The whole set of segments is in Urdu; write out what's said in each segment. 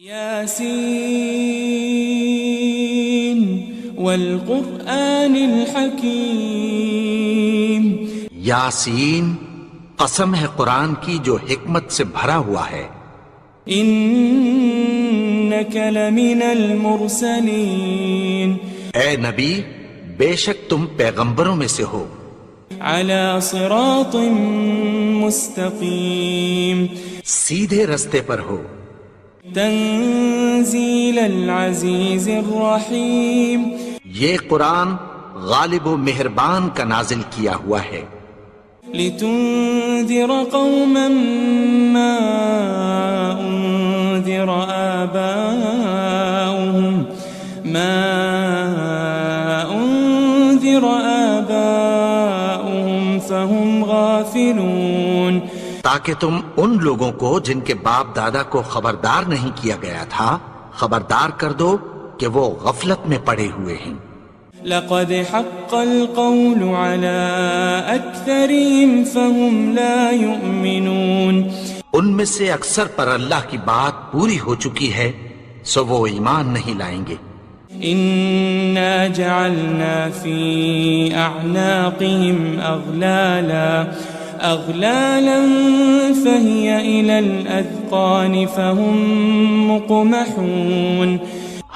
یاسین والقرآن الحکیم، یاسین قسم ہے قرآن کی جو حکمت سے بھرا ہوا ہے۔ انک لمن المرسلین، اے نبی بے شک تم پیغمبروں میں سے ہو، علی صراط مستقیم، سیدھے رستے پر ہو، تنزیل العزیز الرحیم، یہ قرآن غالب و مہربان کا نازل کیا ہوا ہے، لتنذر قوما ما انذر آباؤهم فهم غافلون، تاکہ تم ان لوگوں کو جن کے باپ دادا کو خبردار نہیں کیا گیا تھا خبردار کر دو کہ وہ غفلت میں پڑے ہوئے ہیں۔ لقد حق القول على اکثرهم فهم لا يؤمنون، ان میں سے اکثر پر اللہ کی بات پوری ہو چکی ہے سو وہ ایمان نہیں لائیں گے۔ انا جعلنا في اعناقهم اغلالا فهي الى الاذقان فهم مقمحون،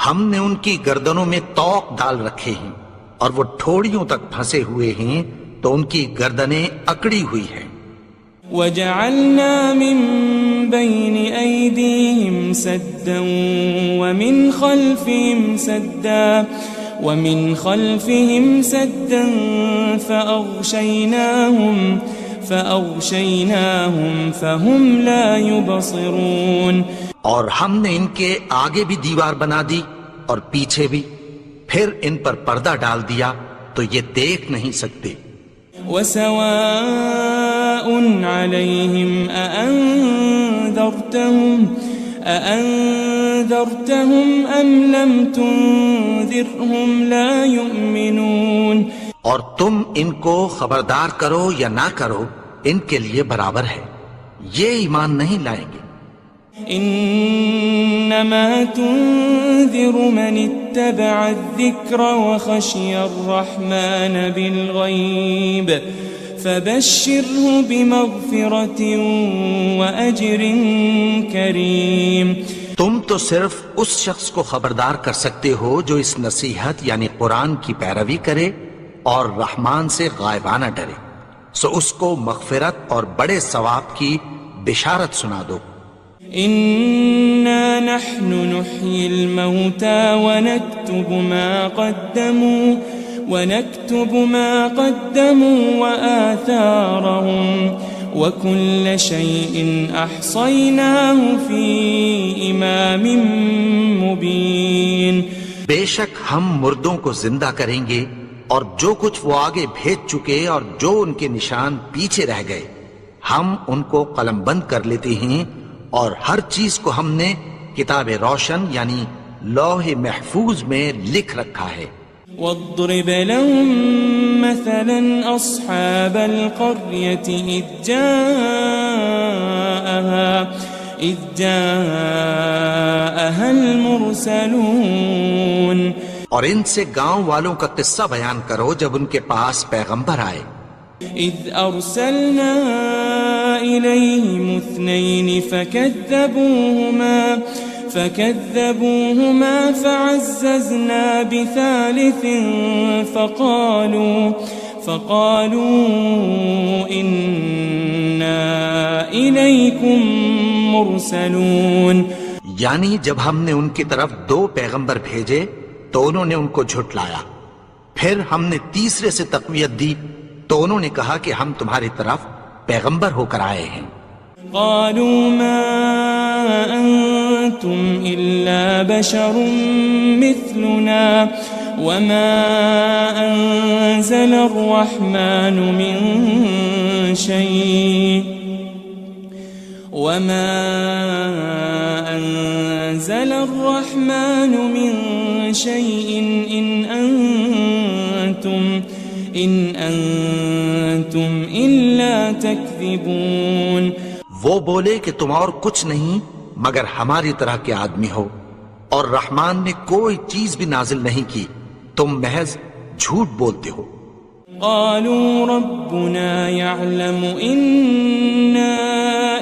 ہم نے ان کی گردنوں میں طوق ڈال رکھے ہیں اور وہ ٹھوڑیوں تک پھنسے ہوئے ہیں تو ان کی گردنیں اکڑی ہوئی ہیں۔ وجعلنا من بين أيديهم سدا ومن خلفهم سدا فأغشيناهم فهم لا يبصرون، اور ہم نے ان کے آگے بھی دیوار بنا دی اور پیچھے بھی، پھر ان پر پردہ ڈال دیا تو یہ دیکھ نہیں سکتے۔ وسواء عليهم أأنذرتهم أم لم تنذرهم لا يؤمنون، اور تم ان کو خبردار کرو یا نہ کرو ان کے لیے برابر ہے، یہ ایمان نہیں لائیں گے۔ انما تنذر من اتبع الذکر وخشی الرحمن بالغیب فبشره بمغفرة وأجر کریم، تم تو صرف اس شخص کو خبردار کر سکتے ہو جو اس نصیحت یعنی قرآن کی پیروی کرے اور رحمان سے غائبانہ ڈرے، سو اس کو مغفرت اور بڑے ثواب کی بشارت سنا دو۔ إنا نحن نحيي الموتى ونكتب ما قدموا وآثارهم وكل شيء أحصيناه في إمام مبين، بے شک ہم مردوں کو زندہ کریں گے اور جو کچھ وہ آگے بھیج چکے اور جو ان کے نشان پیچھے رہ گئے ہم ان کو قلم بند کر لیتے ہیں، اور ہر چیز کو ہم نے کتاب روشن یعنی لوح محفوظ میں لکھ رکھا ہے۔ واضرب لهم مثلا أصحاب القرية إذ جاءها المرسلون، اور ان سے گاؤں والوں کا قصہ بیان کرو جب ان کے پاس پیغمبر آئے۔ إذ أرسلنا إليهم 2 فكذبوهما فعززنا بثالث فقالوا إنا إليكم مرسلون، یعنی جب ہم نے ان کی طرف 2 پیغمبر بھیجے تو انہوں نے ان کو جھٹلایا، پھر ہم نے تیسرے سے تقویت دی تو انہوں نے کہا کہ ہم تمہاری طرف پیغمبر ہو کر آئے ہیں۔ قالوا ما أنتم إلا بشر مثلنا وما أنزل الرحمن من شيء إن أنتم إلا تكذبون، وہ بولے کہ تم اور کچھ نہیں مگر ہماری طرح کے آدمی ہو، اور رحمان نے کوئی چیز بھی نازل نہیں کی، تم محض جھوٹ بولتے ہو۔ قالوا ربنا يعلم إنا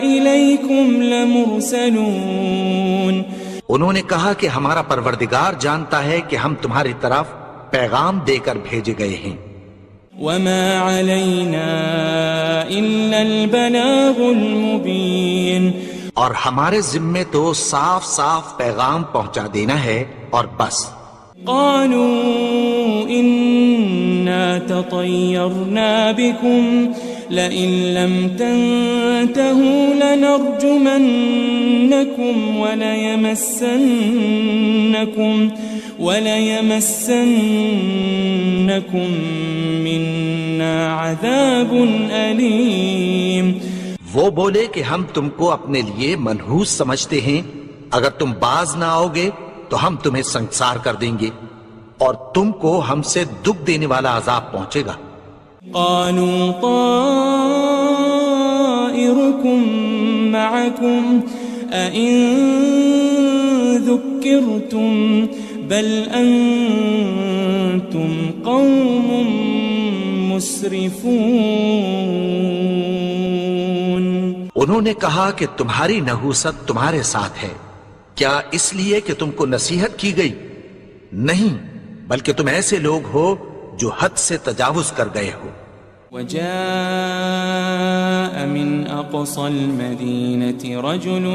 إليكم لمرسلون، انہوں نے کہا کہ ہمارا پروردگار جانتا ہے کہ ہم تمہاری طرف پیغام دے کر بھیجے گئے ہیں۔ وما علينا إلا البلاغ المبين، اور ہمارے ذمے تو صاف صاف پیغام پہنچا دینا ہے اور بس۔ قالوا إنا تطيرنا بكم لئن لم تنتهوا لنرجمنكم وليمسنكم منا عذاب أليم۔ وہ بولے کہ ہم تم کو اپنے لیے منحوس سمجھتے ہیں، اگر تم باز نہ آؤ گے تو ہم تمہیں سنسار کر دیں گے اور تم کو ہم سے دکھ دینے والا عذاب پہنچے گا۔ قالوا طائركم معكم أئن ذكرتم بل أنتم قوم مسرفون۔ انہوں نے کہا کہ تمہاری نحوست تمہارے ساتھ ہے، کیا اس لیے کہ تم کو نصیحت کی گئی؟ نہیں، بلکہ تم ایسے لوگ ہو جو حد سے تجاوز کر گئے ہو۔ وجاء من أقصى المدينة رجل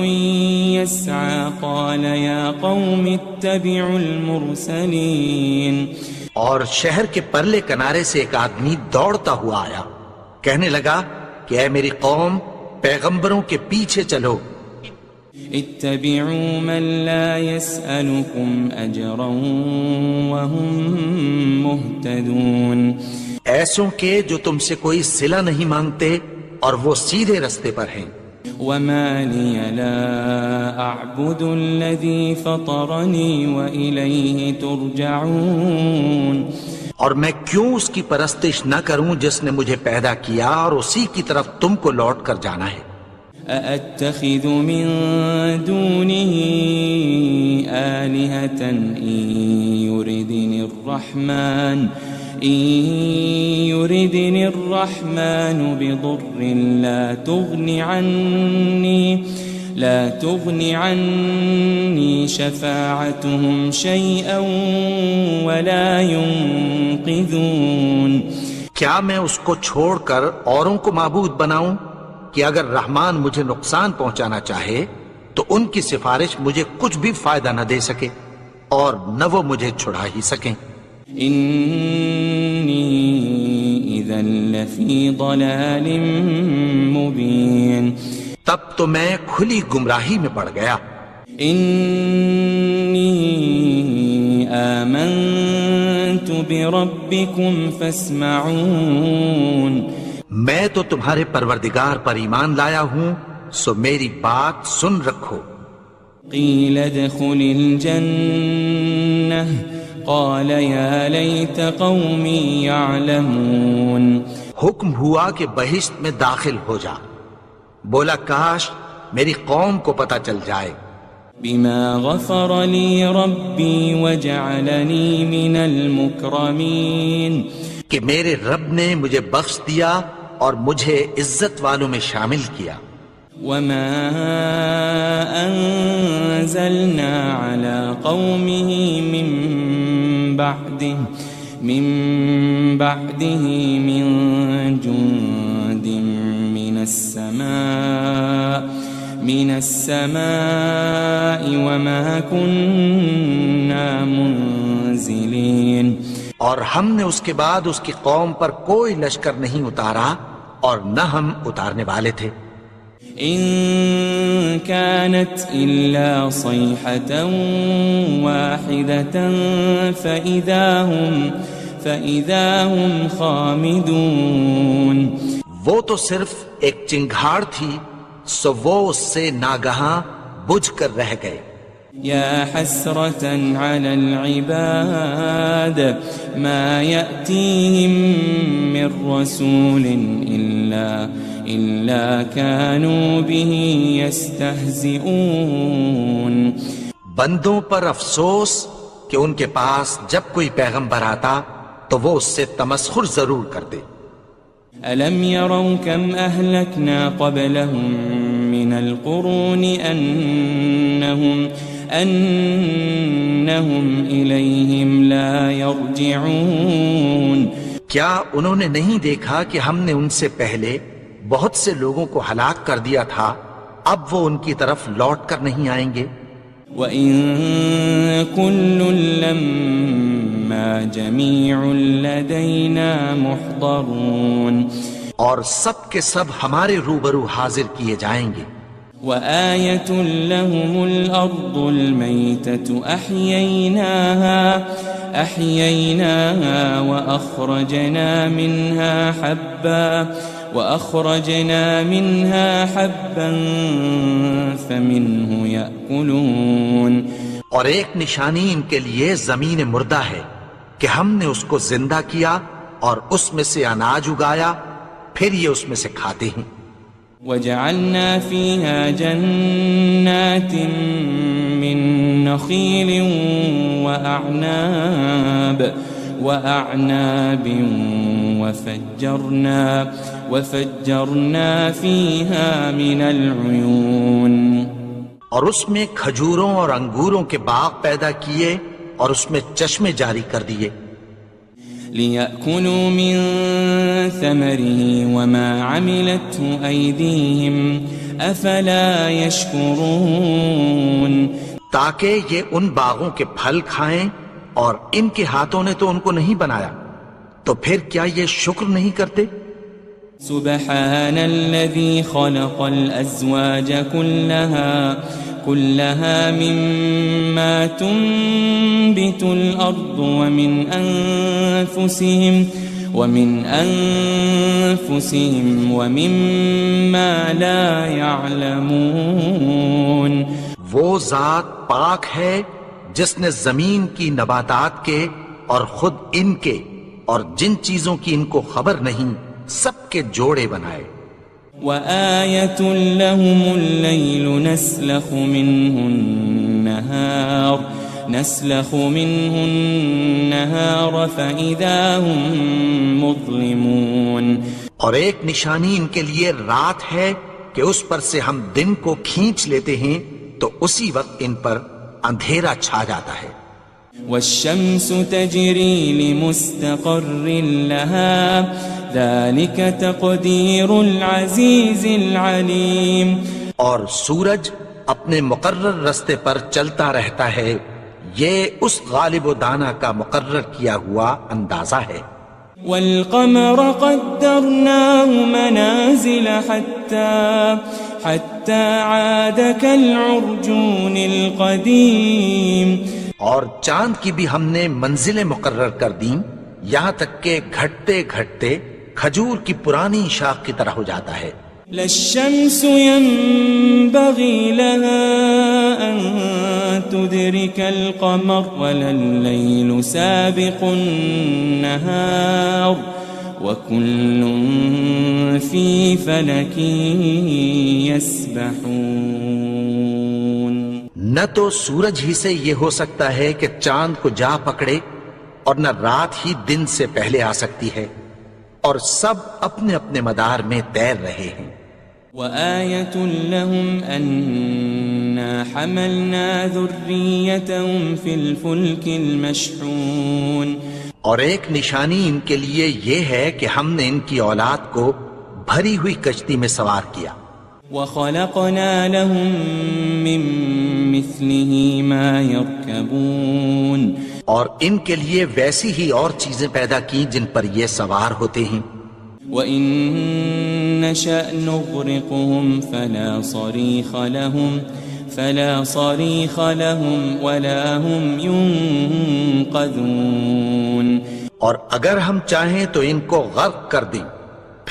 يسعى قال يا قوم اتبعوا المرسلين، اور شہر کے پرلے کنارے سے ایک آدمی دوڑتا ہوا آیا، کہنے لگا کہ اے میری قوم، پیغمبروں کے پیچھے چلو۔ اتبعوا من لا يسألكم أجرا وهم مهتدون، ایسوں کے جو تم سے کوئی صلہ نہیں مانگتے اور وہ سیدھے رستے پر ہیں۔ وما لي لا أعبد الذي فطرني وإليه ترجعون، اور میں کیوں اس کی پرستش نہ کروں جس نے مجھے پیدا کیا اور اسی کی طرف تم کو لوٹ کر جانا ہے۔ أأتخذ من دونه آلهة إن يردني الرحمن بضر لا تغن عني شفاعتهم شيئا ولا ينقذون۔ کیا میں اس کو چھوڑ کر اوروں کو معبود بناؤں کہ اگر رحمان مجھے نقصان پہنچانا چاہے تو ان کی سفارش مجھے کچھ بھی فائدہ نہ دے سکے اور نہ وہ مجھے چھڑا ہی سکیں۔ إني إذا لفي ضلال مبين، تب تو میں کھلی گمراہی میں پڑ گیا۔ إني آمنت بربكم فاسمعون، میں تو تمہارے پروردگار پر ایمان لایا ہوں، سو میری بات سن رکھو۔ قيل ادخل الجنة قال يا ليت قومي يعلمون، حکم ہوا کہ بہشت میں داخل ہو جا، بولا کاش میری قوم کو پتہ چل جائے۔ بما غفر لي ربي وجعلني من المكرمين، کہ میرے رب نے مجھے بخش دیا اور مجھے عزت والوں میں شامل کیا۔ وما أنزلنا على قومه من بعده من جند من السماء وما كنا منزلين، اور ہم نے اس کے بعد اس کی قوم پر کوئی لشکر نہیں اتارا اور نہ ہم اتارنے والے تھے۔ إن كانت إلا صيحة واحدة فإذا هم خامدون، وہ تو صرف ایک چنگھاڑ تھی، سو وہ اس سے ناگہاں بجھ کر رہ گئے۔ يا حسرة على العباد ما يأتيهم من رسول إلا كانوا به يستهزئون بندوں پر افسوس کہ ان کے پاس جب کوئی پیغمبر آتا تو وہ اس سے تمسخر ضرور کرتے. ألم يروا كم أهلكنا قبلهم من القرون أنهم إليهم لا يرجعون کیا انہوں نے نہیں دیکھا کہ ہم نے ان سے پہلے بہت سے لوگوں کو ہلاک کر دیا تھا، اب وہ ان کی طرف لوٹ کر نہیں آئیں گے؟ وَإِن كُلٌّ لَمَّا جَمِيعٌ لَدَيْنَا مُحْضَرُونَ اور سب کے سب ہمارے روبرو حاضر کیے جائیں گے. وَآيَةٌ لَهُمُ الْأَرْضُ الْمَيْتَةُ أَحْيَيْنَاهَا وَأَخْرَجْنَا مِنْهَا حَبًّا فَمِنْهُ يَأْكُلُونَ اور ایک نشانی ان کے لیے زمین مردہ ہے کہ ہم نے اس کو زندہ کیا اور اس میں سے اناج اگایا، پھر یہ اس میں سے کھاتے ہیں. وَجَعَلْنَا فِيهَا جَنَّاتٍ مِّن نَخِيلٍ وَأَعْنَابٍ وَفَجَّرْنَا فِيهَا مِنَ الْعُيُونِ اور اس میں کھجوروں اور انگوروں کے باغ پیدا کیے اور اس میں چشمے جاری کر دیے. لِيَأْكُلُوا مِن ثَمَرِهِ وَمَا عَمِلَتْهُ أَيْدِيهِمْ أَفَلَا يَشْكُرُونَ تاکہ یہ ان باغوں کے پھل کھائیں اور ان کے ہاتھوں نے تو ان کو نہیں بنایا، تو پھر کیا یہ شکر نہیں کرتے؟ سبحان الذي خلق الأزواج كلها مما تنبت الأرض ومن أنفسهم ومما لا يعلمون وہ ذات پاک ہے جس نے زمین کی نباتات کے اور خود ان کے اور جن چیزوں کی ان کو خبر نہیں سب کے جوڑے بنائے. وَآيَةٌ لَهُمُ اللَّيْلُ نَسْلَخُ مِنْهُ النَّهَارَ فَإِذَا هُمْ مُظْلِمُونَ اور ایک نشانی ان کے لیے رات ہے کہ اس پر سے ہم دن کو کھینچ لیتے ہیں تو اسی وقت ان پر اندھیرا چھا جاتا ہے. وَالشَّمْسُ تَجْرِي لِمُسْتَقَرٍّ لَهَا ذَلِكَ تَقْدِيرُ الْعَزِيزِ الْعَلِيمِ اور سورج اپنے مقرر رستے پر چلتا رہتا ہے، یہ اس غالب و دانا کا مقرر کیا ہوا اندازہ ہے. وَالْقَمَرَ قَدَّرْنَاهُ مَنَازِلَ حَتَّى عَادَ كَالْعُرْجُونِ الْقَدِيمِ اور چاند کی بھی ہم نے منزلیں مقرر کر دیں، یہاں تک کہ گھٹتے گھٹتے کھجور کی پرانی شاخ کی طرح ہو جاتا ہے. لَلشَّمْسُ يَنبَغِي لَهَا أَن تُدْرِكَ الْقَمَرَ وَلَلَّيْلُ سَابِقُ النَّهَارِ وَكُلٌّ فِي فَلَكٍ يَسْبَحُونَ نہ تو سورج ہی سے یہ ہو سکتا ہے کہ چاند کو جا پکڑے، اور نہ رات ہی دن سے پہلے آ سکتی ہے، اور سب اپنے اپنے مدار میں تیر رہے ہیں. وَآيَةٌ لَهُمْ أَنَّا حَمَلْنَا ذُرِّيَّتَهُمْ فِي الْفُلْكِ الْمَشْحُونِ اور ایک نشانی ان کے لیے یہ ہے کہ ہم نے ان کی اولاد کو بھری ہوئی کشتی میں سوار کیا. وَخَلَقْنَا لَهُم مِّن مِّثْلِهِ مَا يَرْكَبُونَ اور ان کے لیے ویسی ہی اور چیزیں پیدا کی جن پر یہ سوار ہوتے ہیں. وَإِن نَّشَأْ نُغْرِقْهُمْ فَلَا صَرِيخَ لَهُمْ وَلَا هُمْ يُنقَذُونَ اور اگر ہم چاہیں تو ان کو غرق کر دیں،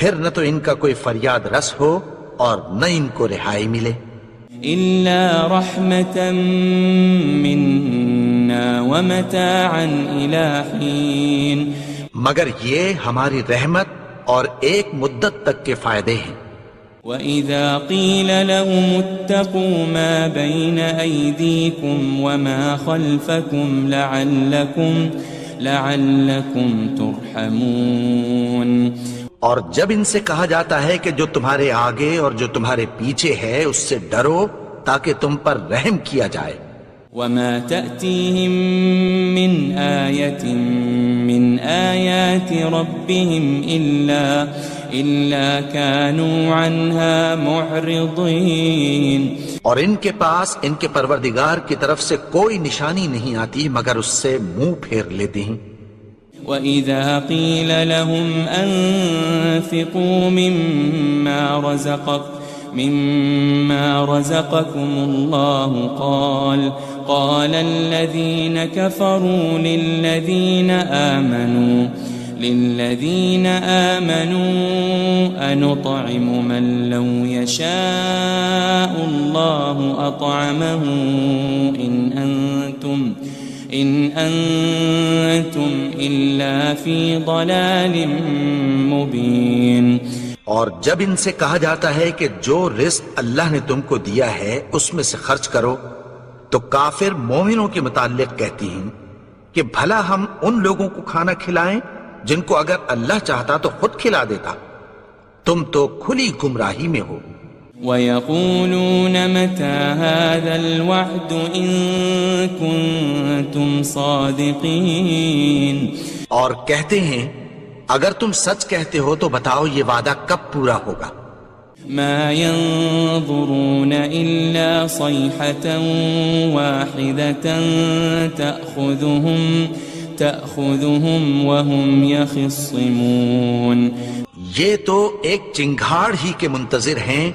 پھر نہ تو ان کا کوئی فریاد رس ہو اور نہ ان کو رہائی ملے. إِلَّا رَحْمَةً مِّنَّا وَمَتَاعًا إِلَىٰ حِينٍ مگر یہ ہماری رحمت اور ایک مدت تک کے فائدے ہیں. وَإِذَا قِيلَ لَهُمُ اتَّقُوا مَا بَيْنَ أَيْدِيكُمْ وَمَا خَلْفَكُمْ لَعَلَّكُمْ تُرْحَمُونَ اور جب ان سے کہا جاتا ہے کہ جو تمہارے آگے اور جو تمہارے پیچھے ہے اس سے ڈرو تاکہ تم پر رحم کیا جائے. وَمَا تَأْتِيهِم مِّنْ آيَةٍ مِّنْ آيَاتِ رَبِّهِمْ إِلَّا كَانُوا عَنْهَا مُعْرِضِينَ. اور ان کے پاس ان کے پروردگار کی طرف سے کوئی نشانی نہیں آتی مگر اس سے منہ پھیر لیتے ہیں. وَإِذَا قِيلَ لَهُمْ أَنفِقُوا مِمَّا رَزَقَكُمُ اللَّهُ قَالَ الَّذِينَ كَفَرُوا لِلَّذِينَ آمَنُوا أَنُطْعِمُ مَن لَّوْ يَشَاءُ اللَّهُ أَطْعَمَهُ إِنْ أَنْتُمْ إِلَّا فِي ضَلَالٍ مُبِينٍ. اور جب ان سے کہا جاتا ہے کہ جو رزق اللہ نے تم کو دیا ہے اس میں سے خرچ کرو تو کافر مومنوں کے متعلق کہتی ہیں کہ بھلا ہم ان لوگوں کو کھانا کھلائیں جن کو اگر اللہ چاہتا تو خود کھلا دیتا. تم تو کھلی گمراہی میں ہو. وَيَقُولُونَ مَتَى هَذَا الْوَعْدُ إِن كُنتُمْ صَادِقِينَ. اور کہتے ہیں اگر تم سچ کہتے ہو تو بتاؤ یہ وعدہ کب پورا ہوگا. مَا يَنظُرُونَ إِلَّا صَيْحَةً وَاحِدَةً تَأْخُذُهُمْ وَهُمْ يَخِصِّمُونَ. یہ تو ایک چنگھاڑ ہی کے منتظر ہیں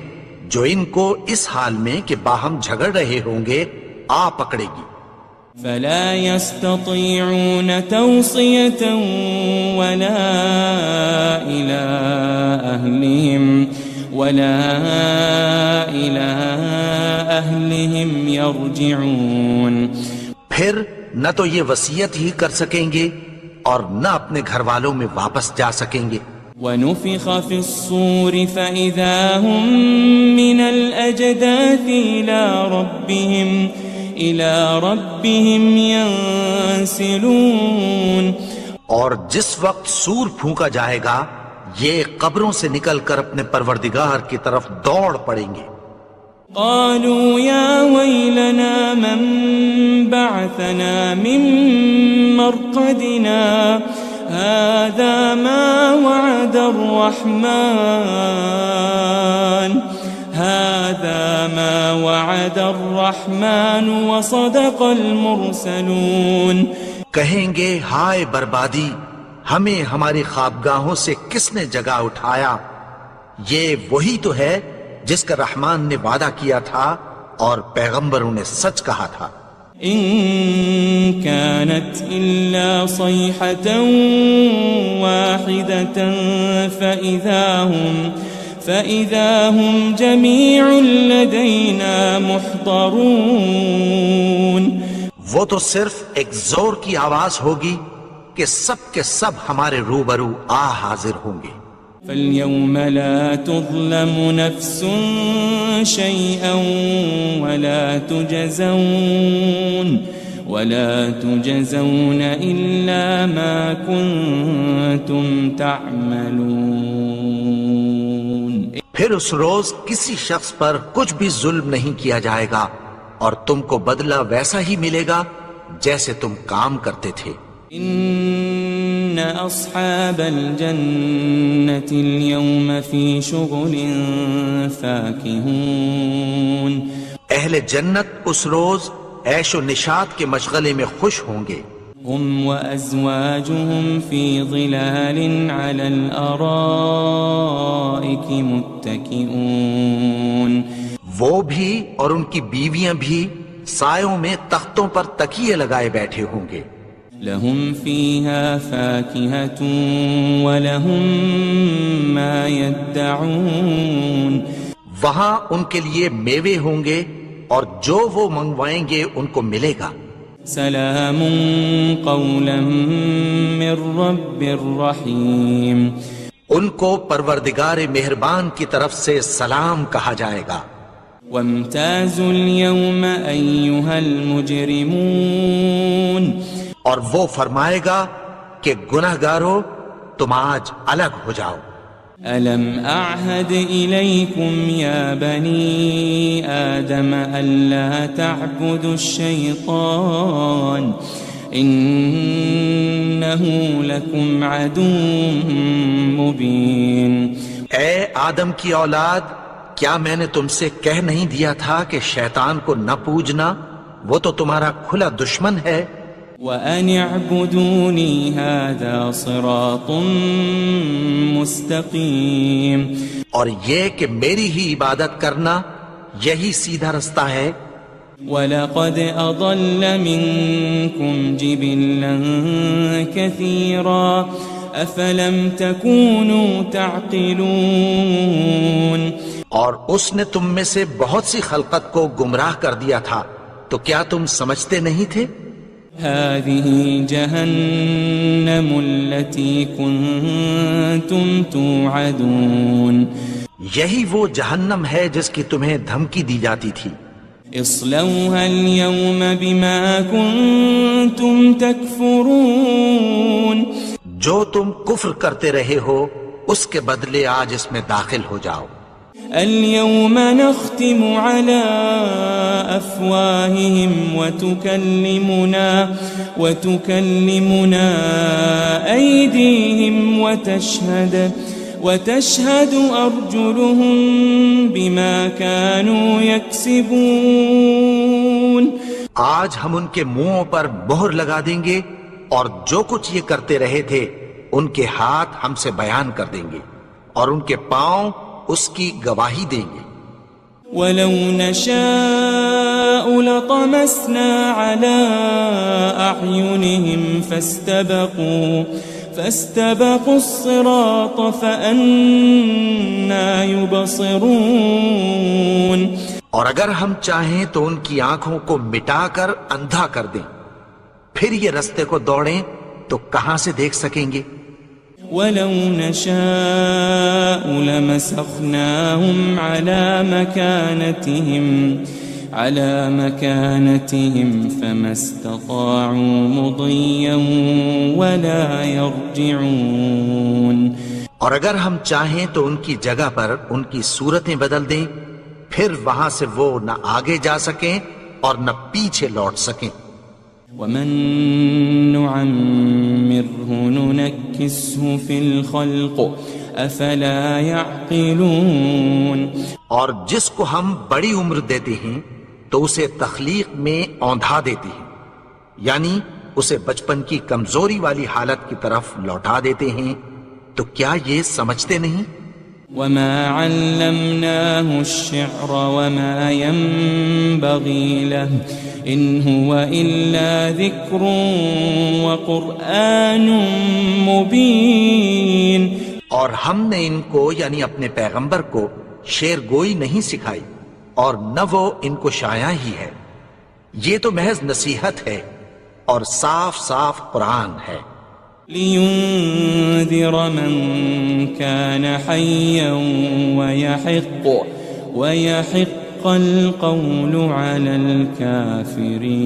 جو ان کو اس حال میں کہ باہم جھگڑ رہے ہوں گے آ پکڑے گی. فَلَا يَسْتَطِيعُونَ تَوْصِيَةً وَلَا إِلَىٰ أَهْلِهِمْ يَرْجِعُونَ. پھر نہ تو یہ وصیت ہی کر سکیں گے اور نہ اپنے گھر والوں میں واپس جا سکیں گے. وَنُفِخَ فِي الصُّورِ فَإِذَا هُم مِّنَ الْأَجْدَاثِ إِلَىٰ رَبِّهِمْ يَنسِلُونَ. اور جس وقت سور پھونکا جائے گا یہ قبروں سے نکل کر اپنے پروردگار کی طرف دوڑ پڑیں گے. قالوا يا ويلنا من بعثنا من مرقدنا هذا ما وعد الرحمن وصدق المرسلون. کہیں گے ہائے بربادی، ہمیں ہماری خوابگاہوں سے کس نے جگا اٹھایا؟ یہ وہی تو ہے جس کا رحمان نے وعدہ کیا تھا اور پیغمبروں نے سچ کہا تھا. ان كانت الا صيحة واحدة فإذا هم جميع لدينا محضرون. وہ تو صرف ایک زور کی آواز ہوگی کہ سب کے سب ہمارے روبرو حاضر ہوں گے. فَالْيَوْمَ لَا تُظْلَمُ نَفْسٌ شَيْئًا وَلَا تُجَزَوْنَ إِلَّا مَا كُنتُمْ تَعْمَلُونَ. پھر اس روز کسی شخص پر کچھ بھی ظلم نہیں کیا جائے گا اور تم کو بدلہ ویسا ہی ملے گا جیسے تم کام کرتے تھے. ان اصحاب الجنة اليوم في شغل فاكهون. اہل جنت اس روز عیش و نشاط کے مشغلے میں خوش ہوں گے. هم وازواجهم في ظلال على الارائك متكئون. وہ بھی اور ان کی بیویاں بھی سایوں میں تختوں پر تکیے لگائے بیٹھے ہوں گے. لهم فيها فاكهة ولهم ما يدعون. وہاں ان کے لیے میوے ہوں گے اور جو وہ منگوائیں گے ان کو ملے گا. سلام قولا من رب الرحیم. ان کو پروردگار مہربان کی طرف سے سلام کہا جائے گا. وامتازوا اليوم أيها المجرمون اور وہ فرمائے گا کہ گنہگارو تم آج الگ ہو جاؤ. ألم أعهد إليكم يا بني آدم ألا تعبدوا الشيطان إنه لكم عدو مبين. اے آدم کی اولاد، کیا میں نے تم سے کہہ نہیں دیا تھا کہ شیطان کو نہ پوجنا، وہ تو تمہارا کھلا دشمن ہے. وَأَنِ اعْبُدُونِي هَذَا صِرَاطٌ مُسْتَقِيمٌ. اور یہ کہ میری ہی عبادت کرنا یہی سیدھا رستہ ہے. وَلَقَدْ أَضَلَّ مِنْكُمْ جِبِلًّا كَثِيرًا أَفَلَمْ تَكُونُوا تَعْقِلُونَ. اور اس نے تم میں سے بہت سی خلقت کو گمراہ کر دیا تھا، تو کیا تم سمجھتے نہیں تھے؟ هذه جهنم التي كنتم توعدون. یہی وہ جہنم ہے جس کی تمہیں دھمکی دی جاتی تھی. اصلوها اليوم بما كنتم تكفرون. جو تم کفر کرتے رہے ہو اس کے بدلے آج اس میں داخل ہو جاؤ. اليوم نختم على أفواههم وتكلمنا أيديهم وتشهد أرجلهم بما كانوا يكسبون. آج ہم ان کے منہوں پر مہر لگا دیں گے اور جو کچھ یہ کرتے رہے تھے ان کے ہاتھ ہم سے بیان کر دیں گے اور ان کے پاؤں اس کی گواہی دیں گے. وَلَوْ نَشَاءُ لَطَمَسْنَا عَلَىٰ أَعْيُنِهِمْ فَاسْتَبَقُوا الصِّرَاطَ فَأَنَّىٰ يُبْصِرُونَ. اور اگر ہم چاہیں تو ان کی آنکھوں کو مٹا کر اندھا کر دیں، پھر یہ رستے کو دوڑیں تو کہاں سے دیکھ سکیں گے. وَلَوْ نَشَاءُ لَمَسَخْنَاهُمْ عَلَى مَكَانَتِهِمْ فَمَا اسْتَطَاعُوا مُضِيًّا وَلَا يَرْجِعُونَ. اور اگر ہم چاہیں تو ان کی جگہ پر ان کی صورتیں بدل دیں، پھر وہاں سے وہ نہ آگے جا سکیں اور نہ پیچھے لوٹ سکیں. وَمَن نُعَمِّرْهُ نُنَكِّسْهُ فِي الْخَلْقِ أَفَلَا يَعْقِلُونَ. اور جس کو ہم بڑی عمر دیتے ہیں تو اسے تخلیق میں اوندھا دیتے ہیں، یعنی اسے بچپن کی کمزوری والی حالت کی طرف لوٹا دیتے ہیں. تو کیا یہ سمجھتے نہیں؟ وَمَا عَلَّمْنَاهُ الشِّعْرَ وَمَا يَنبَغِي لَهُ إِنْ هُوَ إِلَّا ذِكْرٌ وَقُرْآنٌ مُبِينٌ. اور ہم نے ان کو یعنی اپنے پیغمبر کو شعر گوئی نہیں سکھائی اور نہ وہ ان کو شایع ہی ہے، یہ تو محض نصیحت ہے اور صاف صاف قرآن ہے. لِيُنذِرَ مَن كَانَ حَيًّا وَيَحِقَّ الْقَوْلُ عَلَى الْكَافِرِينَ.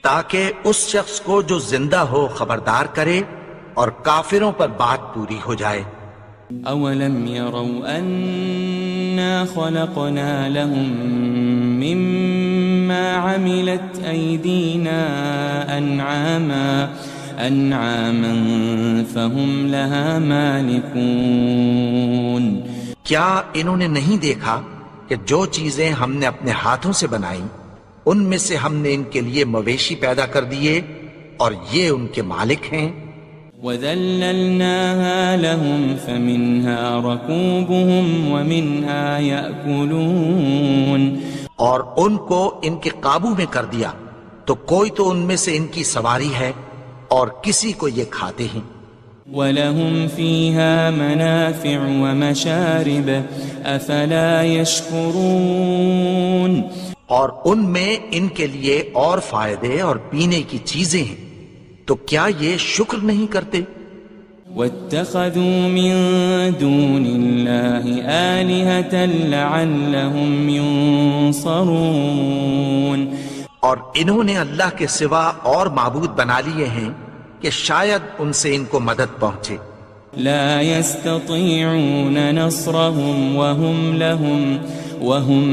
تاکہ اس شخص کو جو زندہ ہو خبردار کرے اور کافروں پر بات پوری ہو جائے. أَوَلَمْ يَرَوْا أَنَّا خَلَقْنَا لَهُم مِّمَّا عَمِلَتْ أَيْدِينَا أَنْعَامًا فَهُمْ لَهَا مَالِكُونَ. کیا انہوں نے نہیں دیکھا کہ جو چیزیں ہم نے اپنے ہاتھوں سے بنائیں ان میں سے ہم نے ان کے لیے مویشی پیدا کر دیے اور یہ ان کے مالک ہیں. وَذَلَّلْنَاهَا لَهُمْ فَمِنْهَا رَكُوبُهُمْ وَمِنْهَا يَأْكُلُونَ. اور ان کو ان کے قابو میں کر دیا تو کوئی تو ان میں سے ان کی سواری ہے اور کسی کو یہ کھاتے ہیں. وَلَهُمْ فِيهَا مَنَافِعُ وَمَشَارِبُ أَفَلَا يَشْكُرُونَ. اور ان میں ان کے لیے اور فائدے اور پینے کی چیزیں ہیں، تو کیا یہ شکر نہیں کرتے؟ واتخذوا من دون الله آلهة لعلهم ينصرون اور انہوں نے اللہ کے سوا اور معبود بنا لیے ہیں کہ شاید ان سے ان کو مدد پہنچے. لا يستطيعون نصرهم وهم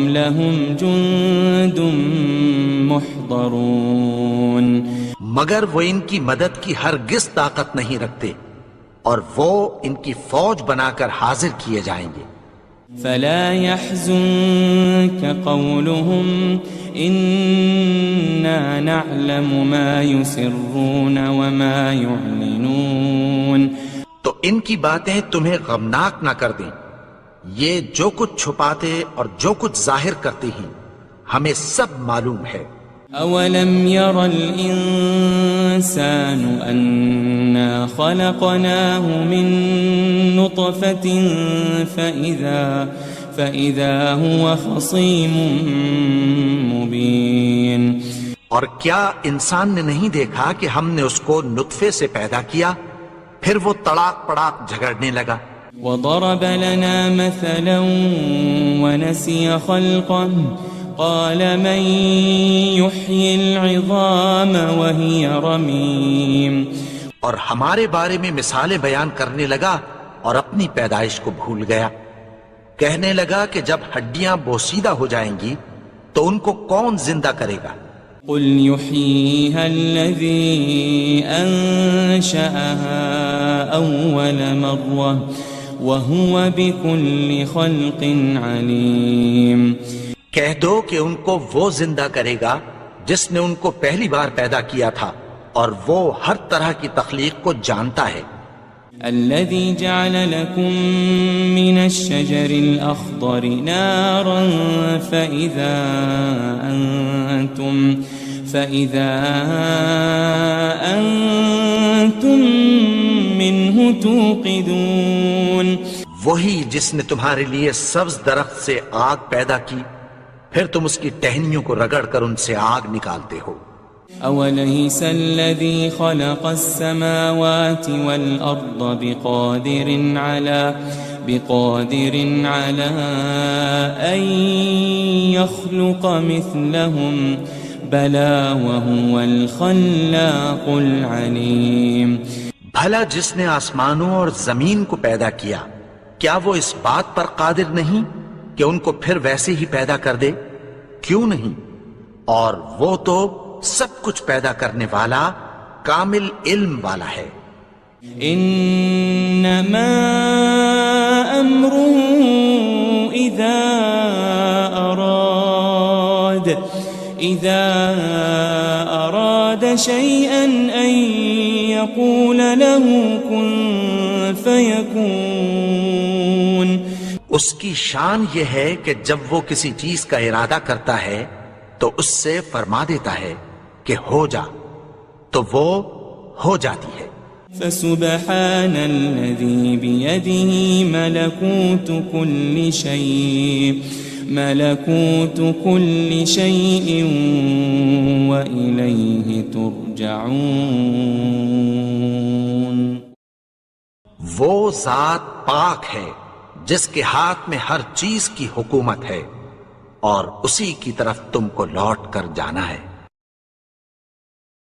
لهم جند محضرون مگر وہ ان کی مدد کی ہرگز طاقت نہیں رکھتے اور وہ ان کی فوج بنا کر حاضر کیے جائیں گے. فلا يحزنك قولهم إنا نعلم ما يسرون وما يعلنون تو ان کی باتیں تمہیں غمناک نہ کر دیں. یہ جو کچھ چھپاتے اور جو کچھ ظاہر کرتے ہیں ہمیں سب معلوم ہے. أولم ير الإنسان أنا خلقناه من نطفة فإذا هو خصيم مبين اور کیا انسان نے نہیں دیکھا کہ ہم نے اس کو نطفے سے پیدا کیا پھر وہ تڑاک پڑاک جھگڑنے لگا. وضرب لنا مثلا ونسي خلقه قال من يحيي العظام وهي رميم اور ہمارے بارے میں مثالیں بیان کرنے لگا اور اپنی پیدائش کو بھول گیا. کہنے لگا کہ جب ہڈیاں بوسیدہ ہو جائیں گی تو ان کو کون زندہ کرے گا. قل يحييها الذي أنشأها أول مرة وهو بكل خلق عليم کہہ دو کہ ان کو وہ زندہ کرے گا جس نے ان کو پہلی بار پیدا کیا تھا اور وہ ہر طرح کی تخلیق کو جانتا ہے. الذي جعل لكم من الشجر الأخضر نارا فإذا أنتم منه توقدون وہی جس نے تمہارے لیے سبز درخت سے آگ پیدا کی پھر تم اس کی ٹہنیوں کو رگڑ کر ان سے آگ نکالتے ہو. أوليس الذي خلق السماوات والأرض بقادر على أن يخلق مثلهم بلى وهو الخلاق العليم بھلا جس نے آسمانوں اور زمین کو پیدا کیا کیا وہ اس بات پر قادر نہیں کہ ان کو پھر ویسے ہی پیدا کر دے؟ کیوں نہیں؟ اور وہ تو سب کچھ پیدا کرنے والا کامل علم والا ہے. انما امره اذا اراد شيئا ان يقول له كن فيكون اس کی شان یہ ہے کہ جب وہ کسی چیز کا ارادہ کرتا ہے تو اس سے فرما دیتا ہے کہ ہو جا تو وہ ہو جاتی ہے. فسبحان الذي بيده ملكوت كل شيء وإليه ترجعون وہ ذات پاک ہے جس کے ہاتھ میں ہر چیز کی حکومت ہے اور اسی کی طرف تم کو لوٹ کر جانا ہے.